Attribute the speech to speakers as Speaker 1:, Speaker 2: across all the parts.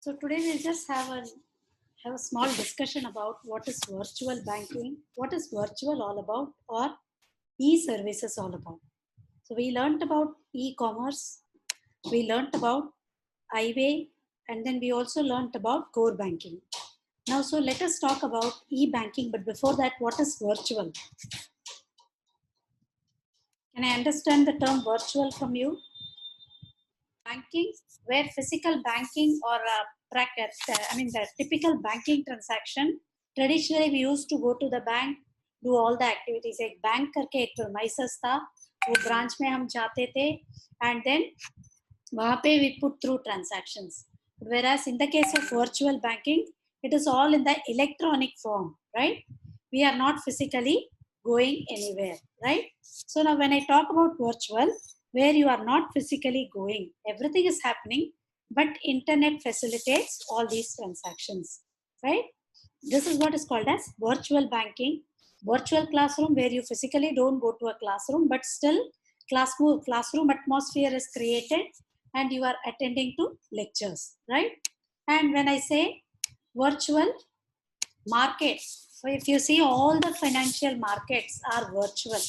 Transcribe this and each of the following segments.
Speaker 1: So today we'll just have a small discussion about what is virtual banking, what is virtual all about, or e-services all about. So we learned about e-commerce, we learned about iWay, and then we also learned about core banking. Now, so let us talk about e-banking, but before that, what is virtual? Can I understand the term virtual from you? Banking, where physical banking or the typical banking transaction, traditionally we used to go to the bank, do all the activities. एक bank करके एक premises था, वो branch में हम जाते थे, and then वहाँ पे we put through transactions. Whereas in the case of virtual banking, it is all in the electronic form, right? We are not physically going anywhere, right? So now when I talk about virtual, where you are not physically going, everything is happening, but internet facilitates all these transactions, right? This is what is called as virtual banking. Virtual classroom, where you physically don't go to a classroom, but still classroom atmosphere is created and you are attending to lectures, right? And when I say virtual markets, so if you see, all the financial markets are virtual,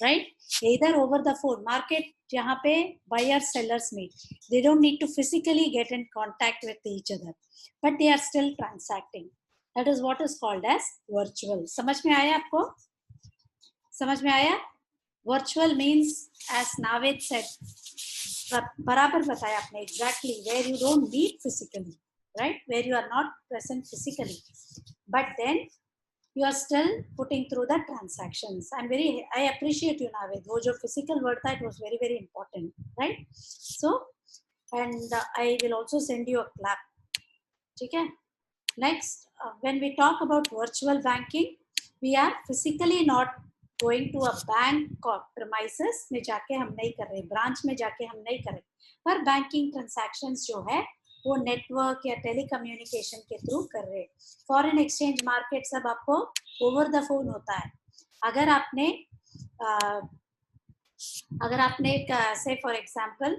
Speaker 1: right? Either over the phone market, जहाँ पे buyers sellers meet, they don't need to physically get in contact with each other, but they are still transacting. That is what is called as virtual. समझ में आया आपको? समझ में आया? Virtual means, as Navid said, बराबर बताया आपने, exactly, where you don't meet physically, right? Where you are not present physically, but then you are still putting through the transactions. And I appreciate you, Navid. वो जो physical word था, it was very, very important, right? So, and I will also send you a clap. ठीक है? Next, when we talk about virtual banking, we are physically not going to a bank or premises में जाके हम नहीं कर रहे, branch में जाके हम नहीं कर रहे, पर banking transactions जो है वो नेटवर्क या टेलीकम्युनिकेशन के थ्रू कर रहे. फॉरेन एक्सचेंज मार्केट सब आपको ओवर द फोन होता है. अगर आपने से फॉर एग्जांपल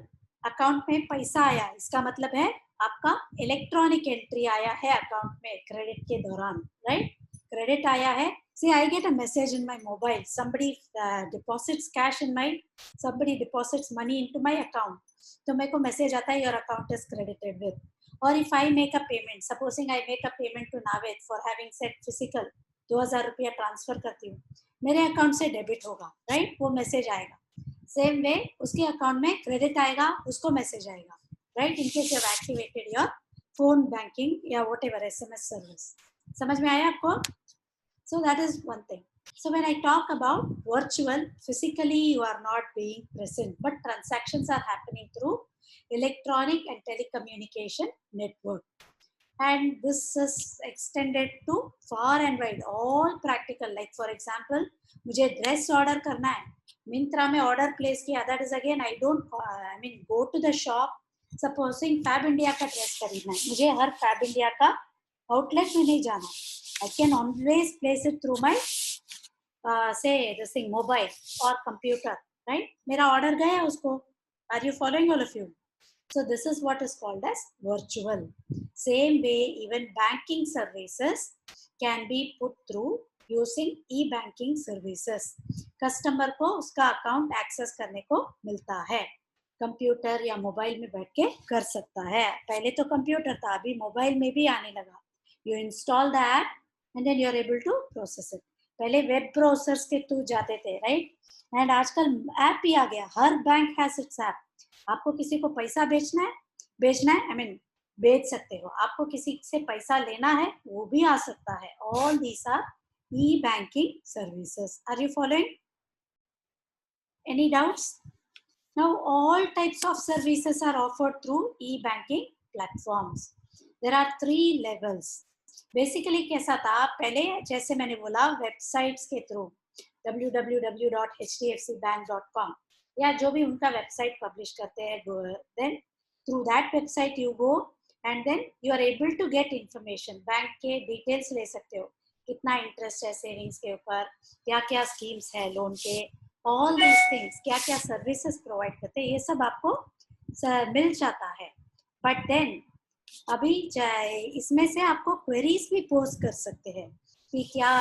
Speaker 1: अकाउंट में पैसा आया, इसका मतलब है आपका इलेक्ट्रॉनिक एंट्री आया है अकाउंट में क्रेडिट के दौरान, राइट? क्रेडिट आया है. See, I get a message in my mobile. Somebody deposits cash in my, somebody deposits money into my account. तो मेरे को मैसेज आता है, your account is credited with. Or if I make a payment, supposing I make a payment to Navid for having said physical, 2000 रुपया transfer करती हूँ, मेरे account से डेबिट होगा, राइट? वो मैसेज आएगा. सेम वे उसके अकाउंट में क्रेडिट आएगा, उसको मैसेज आएगा, right? In case you have activated your phone banking या व्हाटएवर एसएमएस सर्विस. समझ में आया आपको? So that is one thing. So when I talk about virtual, physically you are not being present, but transactions are happening through electronic and telecommunication network. And this is extended to far and wide, all practical. Like for example, मुझे dress order करना है, Myntra में order place किया. That is again, I don't, go to the shop. Supposing Fab India का dress खरीदना है, मुझे हर Fab India का outlet में नहीं जाना. I can always place it through my say this thing mobile or computer, right? मेरा order गया उसको. Are you following, all of you? So this is what is called as virtual. Same way, even banking services can be put through using e-banking services. Customer को उसका account access करने को मिलता है. Computer या mobile में बैठ के कर सकता है. पहले तो कंप्यूटर था, अभी मोबाइल में भी आने लगा. You install the app and then you are able to process it. पहले वेब ब्राउजर्स के थ्रू जाते थे, राइट? एंड आजकल ऐप ही आ गया. हर बैंक हैज इट्स ऐप. आपको किसी को पैसा भेजना है, भेज सकते हो. आपको किसी से पैसा लेना है, वो भी आ सकता है. All these are e banking services. Are you following? Any doubts? Now all types of services are offered through e-banking platforms. There are 3 levels. Basically कैसा था पहले, जैसे मैंने बोला, वेबसाइट्स के थ्रू www.hdfcbank.com या जो भी उनका वेबसाइट पब्लिश करते हैं, then through that website you go and then you are able to get information. Bank के डिटेल्स ले सकते हो, कितना इंटरेस्ट है सेविंग्स के ऊपर, क्या क्या स्कीम्स है लोन के, all these things, क्या क्या सर्विसेज प्रोवाइड करते हैं, ये सब आपको मिल जाता है. बट देन अभी इसमें से आपको क्वेरीज भी पोस्ट कर सकते हैं कि क्या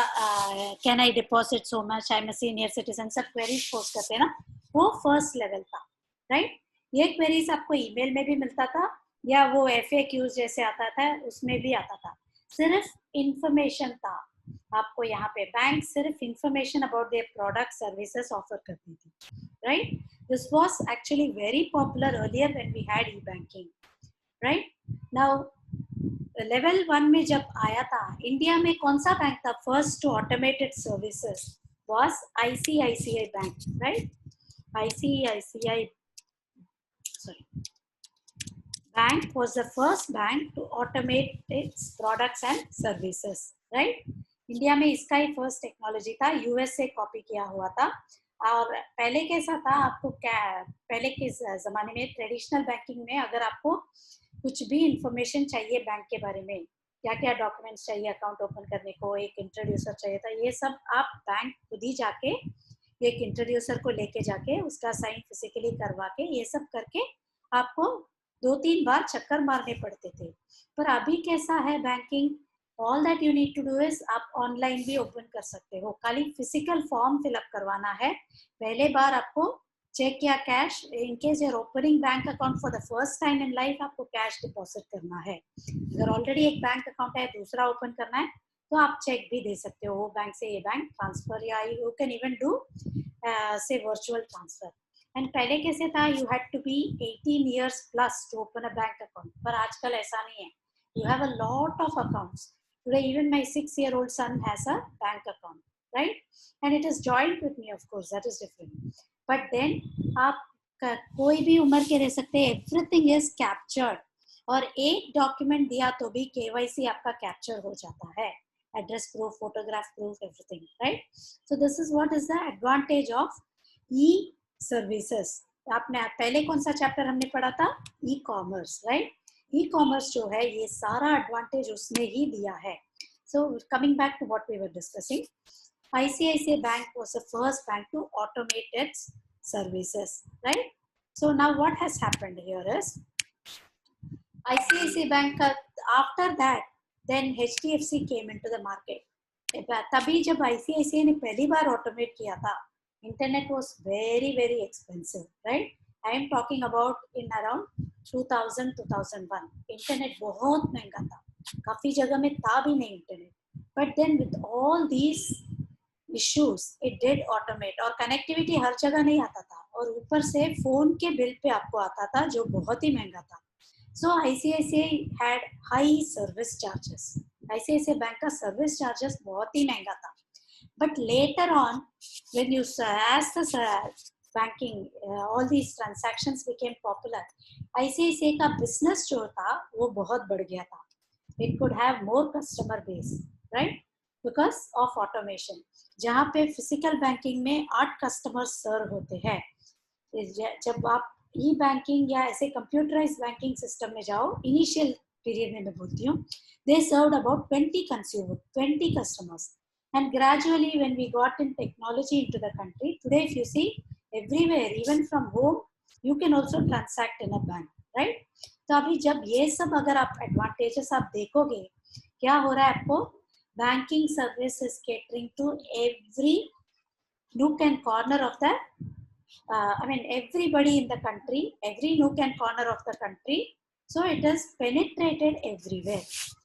Speaker 1: can I deposit so much, I am a senior citizen, सब क्वेरीज पोस्ट करते हैं ना, वो फर्स्ट लेवल था, राइट। ये क्वेरीज आपको ईमेल में भी मिलता था या वो FAQs जैसे आता था उसमें भी आता था, सिर्फ इंफॉर्मेशन था आपको। यहाँ पे बैंक सिर्फ information about their product services offer करती थी, right. This was actually very popular earlier when we had e banking, right. Now level 1 में जब आया था, इंडिया में कौन सा बैंक था first to automated services? Was ICICI bank, right. ICICI, sorry, bank was the first bank to automate its products and services, right? India में इसका ही फर्स्ट टेक्नोलॉजी था, US से कॉपी किया हुआ था। और पहले कैसा था, आपको क्या पहले के जमाने में ट्रेडिशनल बैंकिंग में अगर आपको कुछ भी इंफॉर्मेशन चाहिए बैंक के बारे में, क्या क्या डॉक्यूमेंट्स चाहिए अकाउंट ओपन करने को, एक इंट्रोड्यूसर चाहिए था, ये सब आप बैंक खुद ही जाके एक इंट्रोड्यूसर को लेके जाके उसका साइन फिजिकली करवा के ये सब करके आपको 2-3 बार चक्कर मारने पड़ते थे। पर अभी कैसा है banking, all that you need to do is आप ऑनलाइन भी ओपन कर सकते हो, खाली फिजिकल फॉर्म फिलअप करवाना है। पहले बार आपको चेक या cash, in case you're opening bank account for the first time in life, आपको कैश डिपॉजिट करना है। अगर ऑलरेडी एक बैंक अकाउंट है, दूसरा ओपन करना है, तो आप चेक भी दे सकते हो, वो बैंक से ये बैंक ट्रांसफर, या you can even do say virtual transfer. And पहले कैसे था, you had to be 18 years plus to open a bank account, पर आजकल ऐसा नहीं है, you have a lot of accounts. Today, even my 6-year-old son has a bank account, right? And it is joined with me, of course, that is different. But then, आप कोई भी उम्र के रह सकते हैं, everything is captured. और एक डॉक्यूमेंट दिया तो भी KYC आपका कैप्चर हो जाता है, address proof, photograph proof, everything, right. So this is what is the advantage of e services. आपने पहले कौन सा चैप्टर हमने पढ़ा था, e commerce, right. E commerce जो है ये सारा एडवांटेज उसने ही दिया है। So coming back to what we were discussing, ICICI bank was the first bank to automate its services, right. So now what has happened here is ICICI bank का after that then HDFC came into the market. तभी जब ICICI ने पहली बार automate किया था, internet was very very expensive, right. I am talking about in around 2000-2001। Internet बहुत महंगा था, काफी जगह में था भी नहीं internet, but then with all these issues it did automate. और कनेक्टिविटी हर जगह नहीं आता था, और ऊपर से फोन के बिल पे आपको आता था जो बहुत ही महंगा था। सो ICICI had high service charges. ICICI bank का सर्विस चार्जेस बहुत ही महंगा था। But later on, when you as the banking, all these transactions became popular, ICICI का business जो था वो बहुत बढ़ गया था. It could have more customer base, right? Because of automation. जहाँ पे physical banking में 8 customers serve होते हैं, जब आप ई बैंकिंग या ऐसे कंप्यूटराइज बैंकिंग सिस्टम में जाओ, इनिशियल पीरियड में मैं बोलती हूँ, दे served about 20 customers. And gradually, when we got in technology into the country, today if you see everywhere, even from home, you can also transact in a bank, right? तो अभी जब ये सब अगर आप एडवांटेजेस आप देखोगे, क्या हो रहा है आपको, banking service is catering to every nook and corner of the everybody in the country, every nook and corner of the country. So it has penetrated everywhere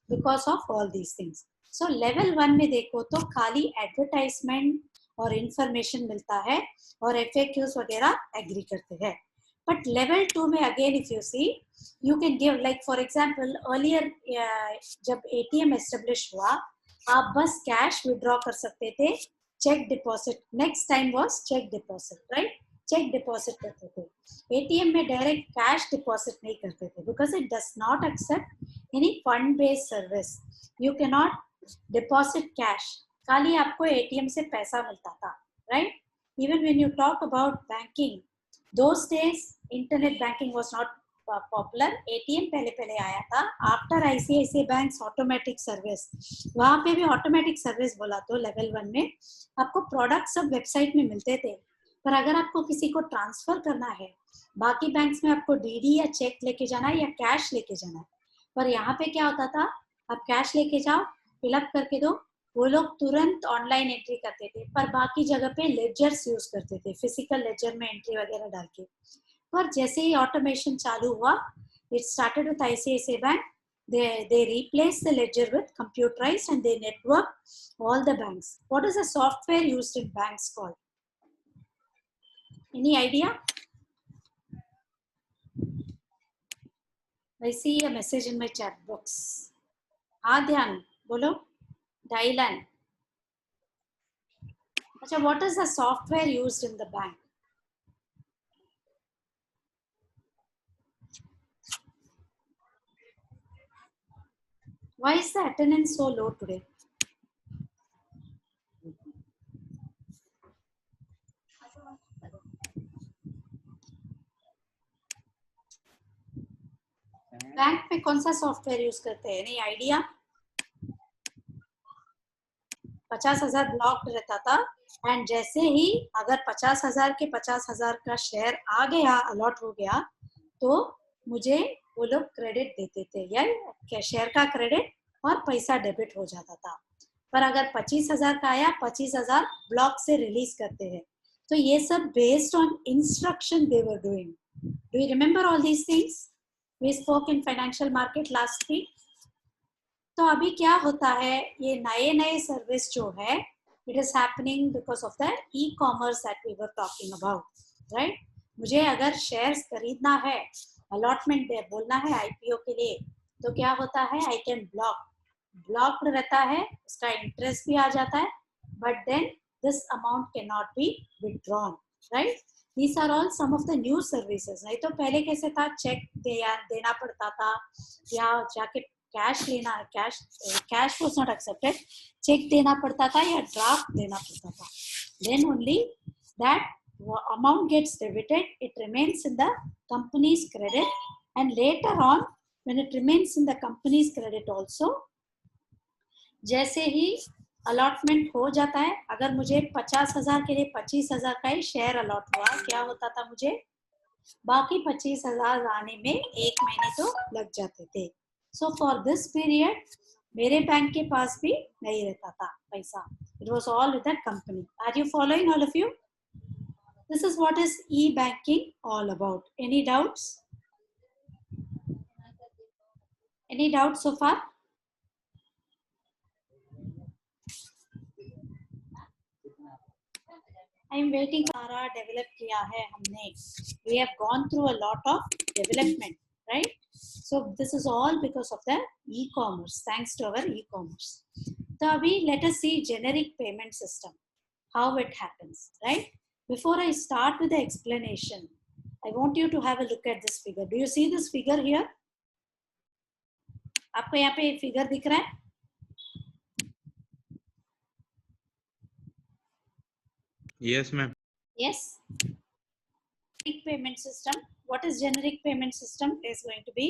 Speaker 1: because of all these things. So level 1 में देखो तो खाली advertisement और information मिलता है और FAQs वगैरह agree करते हैं. But level 2 में again if you see, you can give, like for example earlier जब ATM establish हुआ, आप बस cash withdraw कर सकते थे, check deposit, next time was check deposit, right? Check deposit करते थे, एटीएम में डायरेक्ट कैश डिपॉजिट नहीं करते थे, because it does not accept any fund based service, you can not deposit cash, खाली आपको एटीएम से पैसा मिलता था, right. Even when you talk about banking, those days internet banking was not popular, ATM पहले पहले आया था, after ICICI bank's automatic service, वहां पे भी ऑटोमेटिक सर्विस बोला तो लेवल 1 में आपको प्रोडक्ट सब वेबसाइट में मिलते थे, पर अगर आपको किसी को ट्रांसफर करना है, बाकी बैंक्स में आपको डीडी या चेक लेके जाना है या कैश लेके जाना है, पर यहाँ पे क्या होता था, आप कैश लेके जाओ, फिलअप करके दो, वो लोग तुरंत ऑनलाइन एंट्री करते थे, पर बाकी जगह पे लेजर्स यूज करते थे, फिजिकल लेजर में एंट्री वगैरह डाल के। पर जैसे ही ऑटोमेशन चालू हुआ, it started with ICICI Bank, they replaced the ledger with computerized and they network all the banks. What is the software used in banks called? Any idea? I see a message in my chat box. हाँ ध्यान बोलो, Dylan. अच्छा, what is the software used in the bank? Why is the attendance so low today? Bank में कौन सा software use करते हैं? Any idea? 50,000 blocked रहता था, एंड जैसे ही अगर 50,000 के 50,000 का शेयर आ गया, अलॉट हो गया, तो मुझे वो लोग क्रेडिट देते थे, या शेयर का क्रेडिट और पैसा डेबिट हो जाता था। पर अगर 25,000 का आया, 25,000 ब्लॉक से रिलीज करते हैं। तो ये सब based on instruction they were doing. Do you remember all these things? We spoke in financial market last week. तो अभी क्या होता है, ये नए नए सर्विस जो है, it is happening because of the e commerce that we were talking about, right? मुझे अगर शेयर्स खरीदना है, अलॉटमेंट बोलना है आईपीओ के लिए, तो क्या होता है, आई कैन ब्लॉक्ड रहता है, उसका इंटरेस्ट भी आ जाता है, but then this amount can not be withdrawn, right? These are all some of the new services. नहीं तो पहले कैसे था, चेक देना पड़ता था, या जाके कैश लेना, cash was not accepted, check देना पड़ता था या ड्राफ्ट देना पड़ता था, then only that amount gets debited, it remains in the company's credit, and later on when it remains in the company's credit also, जैसे ही अलॉटमेंट हो जाता है, अगर मुझे 50,000 के लिए 25,000 का ही शेयर अलॉट हुआ, क्या होता था, मुझे बाकी 25,000 आने में 1 महीने तो लग जाते थे। सो फॉर दिस पीरियड मेरे बैंक के पास भी नहीं रहता था पैसा, it was all with the company. Are you following all of you? This is what is e banking all about. Any doubts? Any doubt so far? I am waiting. सारा develop किया है हमने, we have gone through a lot of development, right? So this is all because of the e-commerce, thanks to our e-commerce. So अभी let us see generic payment system, how it happens, right? Before I start with the explanation, I want you to have a look at this figure. Do you see this figure here? आपको यहाँ पे figure दिख रहा है?
Speaker 2: Yes, ma'am.
Speaker 1: Yes. Generic payment system. What is generic payment system is going to be?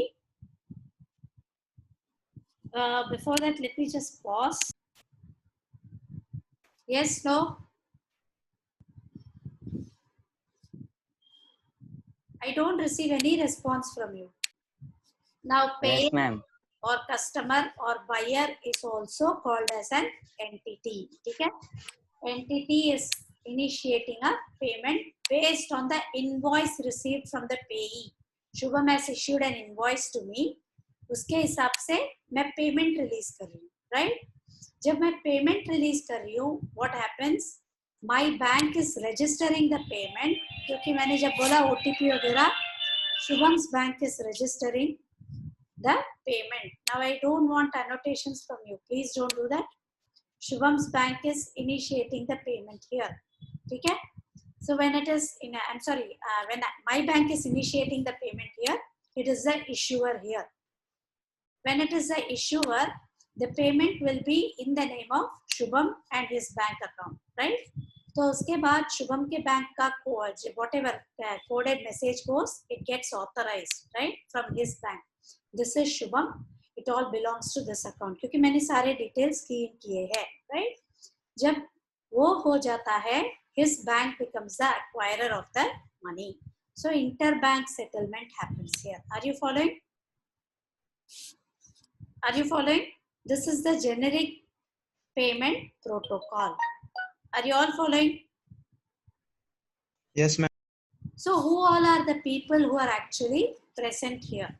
Speaker 1: Before that, let me just pause. Yes, no? I don't receive any response from you. Now, payer or customer or buyer is also called as an entity. Okay? Entity is initiating a payment based on the invoice received from the payee. Shubham has issued an invoice to me. उसके हिसाब से मैं payment release कर रही हूँ, right? जब मैं payment release कर रही हूँ, what happens, my bank is registering the payment, क्योंकि मैंने जब बोला ओटीपी वगैरह, Shubham's bank is registering the payment. Now I don't want annotations from you, please don't do that. Shubham's bank is initiating the payment here, okay? So when it is in when my bank is initiating the payment here, it is the issuer here. When it is the issuer, the payment will be in the name of Shubham and his bank account, right? तो उसके बाद शुभम के bank का whatever coded message goes, it gets authorized, right, from his bank. This is Shubham, it all belongs to this account, क्योंकि मैंने सारे details की किए हैं, right? जब वो हो जाता है, his bank becomes the acquirer of the money. So interbank settlement happens here. Are you following? Are you following? This is the generic payment protocol. Are you all following?
Speaker 2: Yes, ma'am.
Speaker 1: So who all are the people who are actually present here?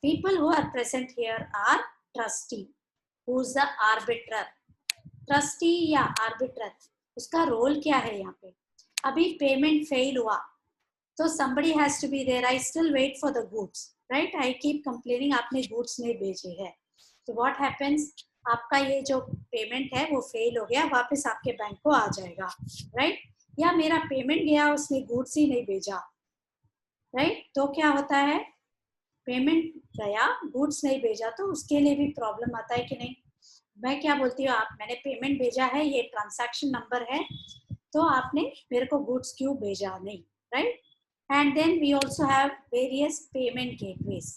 Speaker 1: People who are present here are trustee, who's the arbiter. Trustee या orbiter, उसका role क्या है यहाँ पे? अभी payment fail हुआ तो somebody has to be there. I still wait for the goods, right? I keep complaining आपने goods नहीं भेजे हैं. So what happens? आपका ये जो पेमेंट है वो फेल हो गया, वापस आपके बैंक को आ जाएगा, राइट? या मेरा पेमेंट गया, उसने गुड्स ही नहीं भेजा, राइट? तो क्या होता है? पेमेंट गया, गुड्स नहीं भेजा, तो उसके लिए भी प्रॉब्लम आता है कि नहीं? मैं क्या बोलती हूँ, आप मैंने पेमेंट भेजा है, ये ट्रांजैक्शन नंबर है, तो आपने मेरे को गुड्स क्यों भेजा नहीं, right? And then we also have various payment gateways.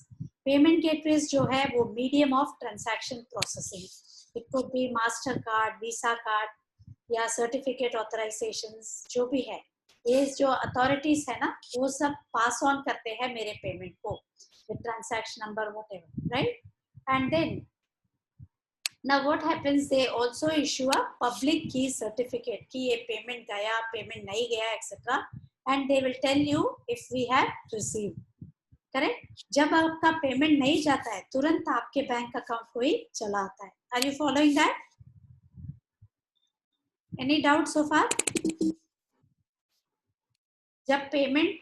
Speaker 1: Payment gateways जो है वो medium of transaction processing. It could be master card, visa card या सर्टिफिकेट ऑथराइजेशंस, जो भी है, ये जो अथॉरिटीज है ना, वो सब पास ऑन करते हैं मेरे पेमेंट को with transaction number whatever, right? And then now what happens, they also issue a public key certificate कि ये payment गया, payment नहीं गया, etc. and they will tell you if we have received. Correct? जब आपका payment नहीं जाता है, तुरंत आपके बैंक अकाउंट को ही चला आता है. Are you following that? Any doubt so far? जब पेमेंट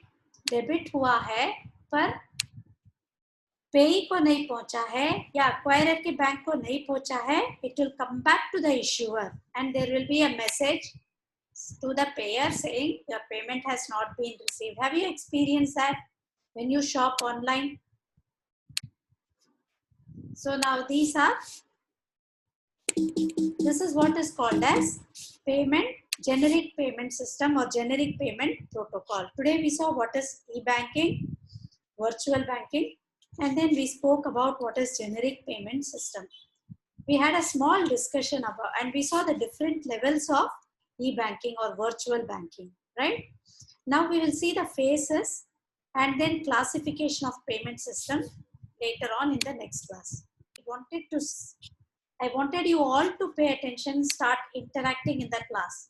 Speaker 1: डेबिट हुआ है पर पेई को नहीं पहुंचा है या एक्वायरर के बैंक को नहीं पहुंचा है, it will come back to the issuer and there will be a message to the payer saying your payment has not been received. Have you experienced that when you shop online? So now this is what is called as generic payment system or generic payment protocol. Today we saw what is e-banking, virtual banking, and then we spoke about what is generic payment system. We had a small discussion about, and we saw the different levels of e-banking or virtual banking, right? Now we will see the phases and then classification of payment system later on in the next class. I wanted you all to pay attention, start interacting in the class.